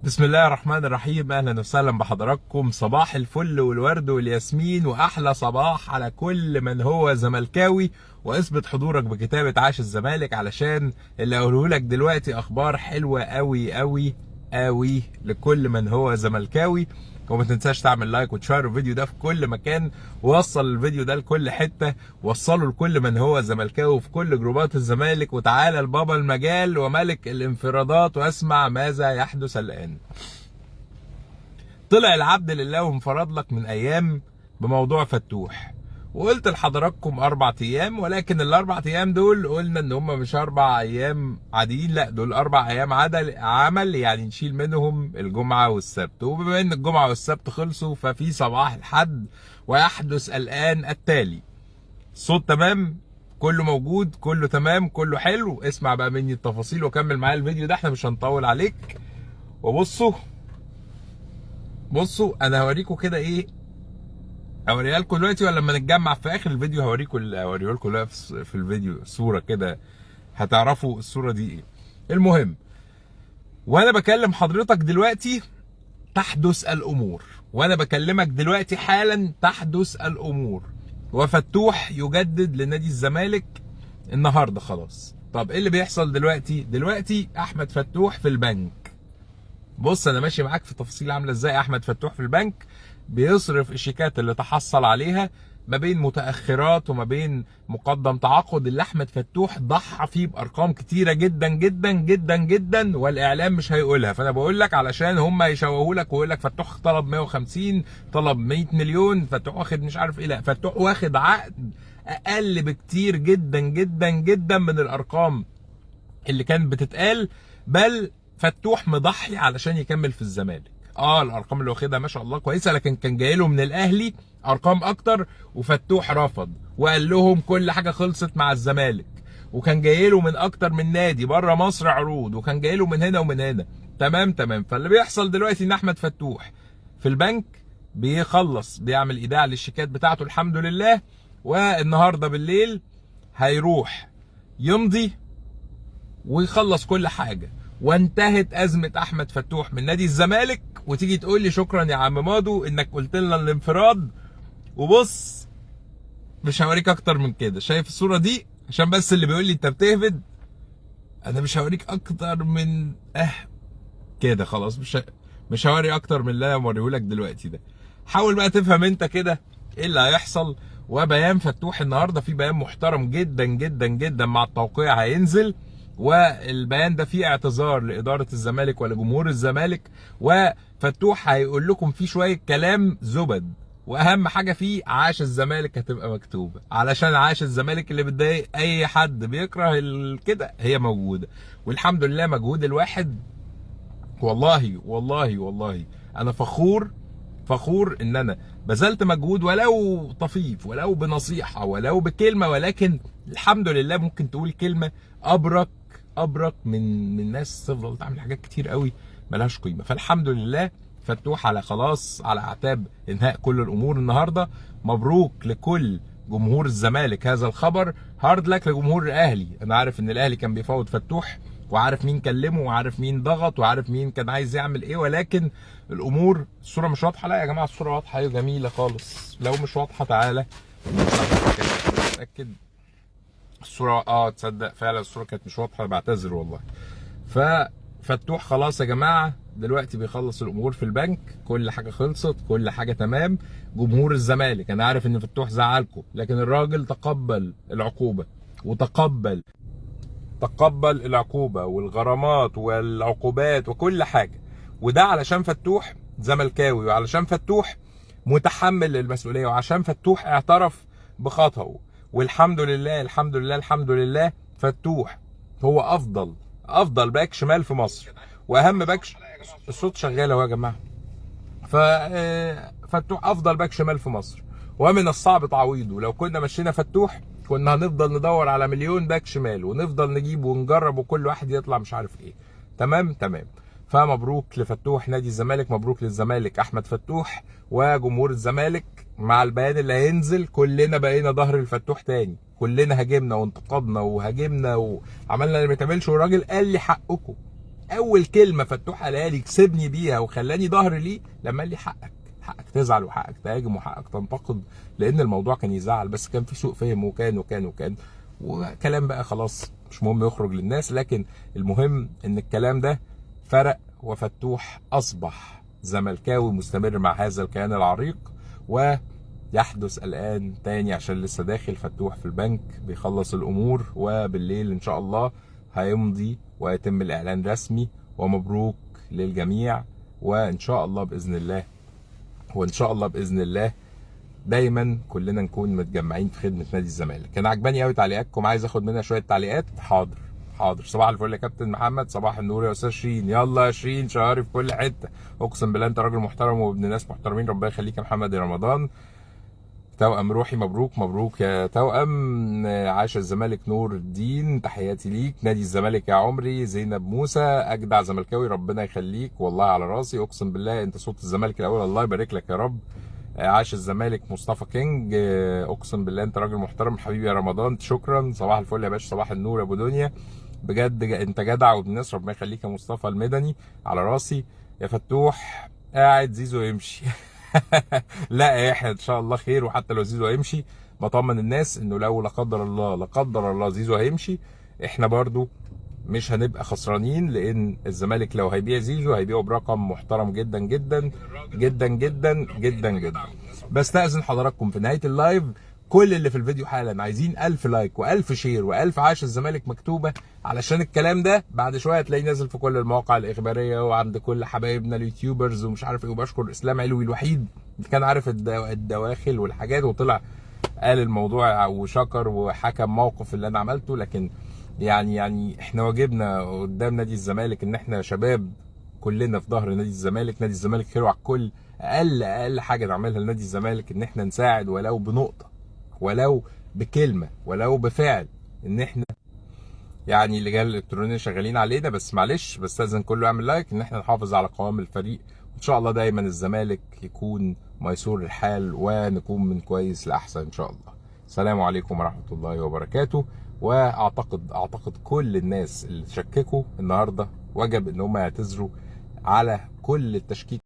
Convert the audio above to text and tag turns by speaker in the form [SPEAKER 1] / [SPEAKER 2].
[SPEAKER 1] بسم الله الرحمن الرحيم. اهلا وسهلا بحضراتكم. صباح الفل والورد والياسمين واحلى صباح على كل من هو زملكاوي، واثبت حضورك بكتابة عاش الزمالك علشان اللي اقوله لك دلوقتي اخبار حلوة قوي قوي قوي لكل من هو زملكاوي. وما تنساش تعمل لايك وتشير الفيديو ده في كل مكان، ووصل الفيديو ده لكل حتة، وصله لكل من هو زملكاوي في كل جروبات الزمالك. وتعالى لبابا المجال وملك الانفرادات واسمع ماذا يحدث الآن. طلع العبد لله وانفرد لك من ايام بموضوع فتوح، وقلت لحضراتكم 4 ايام، ولكن الاربع ايام دول قلنا ان هم مش 4 ايام عاديين، لا دول 4 ايام عمل، يعني نشيل منهم الجمعه والسبت. وبما ان الجمعه والسبت خلصوا ففي صباح الحد ويحدث الان التالي. الصوت تمام، كله موجود، كله تمام، كله حلو. اسمع بقى مني التفاصيل وكمل معايا الفيديو ده، احنا مش هنطول عليك. وبصوا انا هوريكم كده ايه، اوريها لكم دلوقتي ولا لما نتجمع في اخر الفيديو هوريه لكم في الفيديو صوره كده هتعرفوا الصوره دي ايه. المهم، وانا بكلم حضرتك دلوقتي تحدث الامور، وانا بكلمك دلوقتي حالا تحدث الامور، وفتوح يجدد لنادي الزمالك النهارده خلاص. طب ايه اللي بيحصل دلوقتي احمد فتوح في البنك. بص انا ماشي معاك في تفاصيل عامله ازاي. احمد فتوح في البنك بيصرف الشيكات اللي تحصل عليها ما بين متاخرات وما بين مقدم تعاقد، اللي احمد فتوح ضحى فيه بارقام كتيره جدا جدا جدا جدا، والاعلام مش هيقولها. فانا بقول لك علشان هم يشوهوا لك ويقول لك فتوح طلب 150، طلب 100 مليون، فتوح واخد مش عارف ايه. لا، فتوح واخد عقد اقل بكتير جدا جدا جدا من الارقام اللي كانت بتتقال، بل فتوح مضحي علشان يكمل في الزمالك. الارقام اللي واخدها ما شاء الله كويسه، لكن كان جاي له من الاهلي ارقام اكتر، وفتوح رفض وقال لهم كل حاجه خلصت مع الزمالك. وكان جاي له من اكتر من نادي بره مصر عروض، وكان جاي له من هنا ومن هنا. تمام. فاللي بيحصل دلوقتي ان احمد فتوح في البنك بيخلص، بيعمل ايداع للشيكات بتاعته الحمد لله، والنهارده بالليل هيروح يمضي ويخلص كل حاجه، وانتهت ازمه احمد فتوح من نادي الزمالك. وتيجي تقول لي شكرا يا عم مادو انك قلت لنا الانفراد. وبص مش هوريك اكتر من كده. شايف الصوره دي؟ عشان بس اللي بيقول لي انت بتهبد، انا مش هوريك اكتر من كده. خلاص مش هوري اكتر من اللي انا موريهولك دلوقتي ده. حاول بقى تفهم انت كده ايه اللي هيحصل. وبيان فتوح النهارده في بيان محترم جدا جدا جدا مع التوقيع هينزل، والبيان ده فيه اعتذار لإدارة الزمالك ولجمهور الزمالك، وفتوح هيقول لكم فيه شوية كلام زبد، واهم حاجة فيه عاش الزمالك هتبقى مكتوبة، علشان عاش الزمالك اللي بتضايق اي حد بيكره كده هي موجودة. والحمد لله مجهود الواحد، والله انا فخور ان انا بذلت مجهود ولو طفيف، ولو بنصيحة، ولو بكلمة، ولكن الحمد لله ممكن تقول كلمة ابرك من ناس تفضل تعمل حاجات كتير قوي ملهاش قيمة. فالحمد لله فتوح على خلاص على اعتاب انهاء كل الامور النهارده. مبروك لكل جمهور الزمالك هذا الخبر، هارد لك لجمهور الاهلي. انا عارف ان الاهلي كان بيفاوض فتوح، وعارف مين كلمه، وعارف مين ضغط، وعارف مين كان عايز يعمل ايه، ولكن الامور الصوره مش واضحه. لا يا جماعه الصوره واضحه وجميله خالص. لو مش واضحه تعالى اتاكد. الصوره تصدق فعلا الصوره كانت مش واضحه، بعتذر والله. ففتوح خلاص يا جماعه دلوقتي بيخلص الامور في البنك، كل حاجه خلصت، كل حاجه تمام. جمهور الزمالك انا عارف ان فتوح زعلكم، لكن الراجل تقبل العقوبه، وتقبل العقوبة والغرامات والعقوبات وكل حاجة. وده علشان فتوح زملكاوي، وعلشان فتوح متحمل المسؤولية، وعشان فتوح اعترف بخطأه. والحمد لله الحمد لله فتوح هو افضل باك شمال في مصر، واهم باك الصوت شغال اهو يا جماعة. فتوح افضل باك شمال في مصر، ومن الصعب تعويضه. لو كنا مشينا فتوح كنا هنفضل ندور على مليون باك شمال، ونفضل نجيب ونجرب، وكل واحد يطلع مش عارف ايه. تمام. فمبروك لفتوح نادي الزمالك، مبروك للزمالك احمد فتوح وجمهور الزمالك. مع البيان اللي هينزل كلنا بقينا ظهر الفتوح تاني، كلنا هاجمنا وانتقدنا وهاجمنا وعملنا اللي ما يتعملش، والراجل قال لي حقكم. اول كلمه فتوح قالها لي كسبني بيها وخلاني ظهر ليه لما قال لي حقك تزعل وحقك تهاجم وحقك تنتقد، لان الموضوع كان يزعل بس كان في سوء فهم وكان وكلام بقى خلاص مش مهم يخرج للناس، لكن المهم ان الكلام ده فرق وفتوح اصبح زملكاوي مستمر مع هذا الكيان العريق. ويحدث الان تاني عشان لسه داخل فتوح في البنك بيخلص الامور، وبالليل ان شاء الله هيمضي ويتم الاعلان رسمي، ومبروك للجميع. وان شاء الله باذن الله دايما كلنا نكون متجمعين في خدمه نادي الزمالك. كان عجباني قوي تعليقاتكم، عايز اخد منها شويه تعليقات. حاضر. صباح الفل يا كابتن محمد، صباح النور يا استاذ شيرين. يلا يا شيرين شهري في كل حته، اقسم بالله انت راجل محترم وابن ناس محترمين، ربنا يخليك يا محمد يا رمضان. توأم روحي مبروك يا توأم. عاش الزمالك نور الدين، تحياتي ليك. نادي الزمالك يا عمري. زينب موسى اجدع زملكاوي، ربنا يخليك والله على راسي، اقسم بالله انت صوت الزمالك الاول، الله يبارك لك يا رب. عاش الزمالك مصطفى كينج، اقسم بالله انت راجل محترم حبيبي يا رمضان، شكرا. صباح الفل يا باشا، صباح النور يا ابو دنيا، بجد انت جدع وابن الناس، ربنا يخليك يا مصطفى المدني على راسي. يا فتوح قاعد زيزو يمشي لا يا يحيى ان شاء الله خير، وحتى لو زيزو هيمشي بطمن الناس انه لو لا قدر الله زيزو هيمشي، احنا برضو مش هنبقى خسرانين، لان الزمالك لو هيبيع زيزو هيبيعه برقم محترم جدا جدا جدا جدا جدا جدا. بستأذن حضراتكم في نهايه اللايف، كل اللي في الفيديو حالا عايزين 1000 لايك و1000 شير و1000 عاش الزمالك مكتوبه، علشان الكلام ده بعد شويه هتلاقيه نازل في كل المواقع الاخباريه وعند كل حبايبنا اليوتيوبرز ومش عارف ايه. وبشكر اسلام علوي الوحيد اللي كان عارف الدواخل والحاجات وطلع قال الموضوع وشكر وحكم موقف اللي انا عملته. لكن يعني احنا واجبنا قدام نادي الزمالك ان احنا شباب كلنا في ظهر نادي الزمالك. نادي الزمالك خيره على الكل، اقل حاجه نعملها لنادي الزمالك ان احنا نساعد ولو بنقطه ولو بكلمه ولو بفعل، ان احنا يعني اللجان الالكترونيه شغالين علينا. بس معلش بستاذن كله يعمل لايك ان احنا نحافظ على قوام الفريق، وان شاء الله دايما الزمالك يكون ميسور الحال ونكون من كويس لاحسن ان شاء الله. السلام عليكم ورحمه الله وبركاته. واعتقد كل الناس اللي شككوا النهارده وجب ان هم يعتذروا على كل التشكيك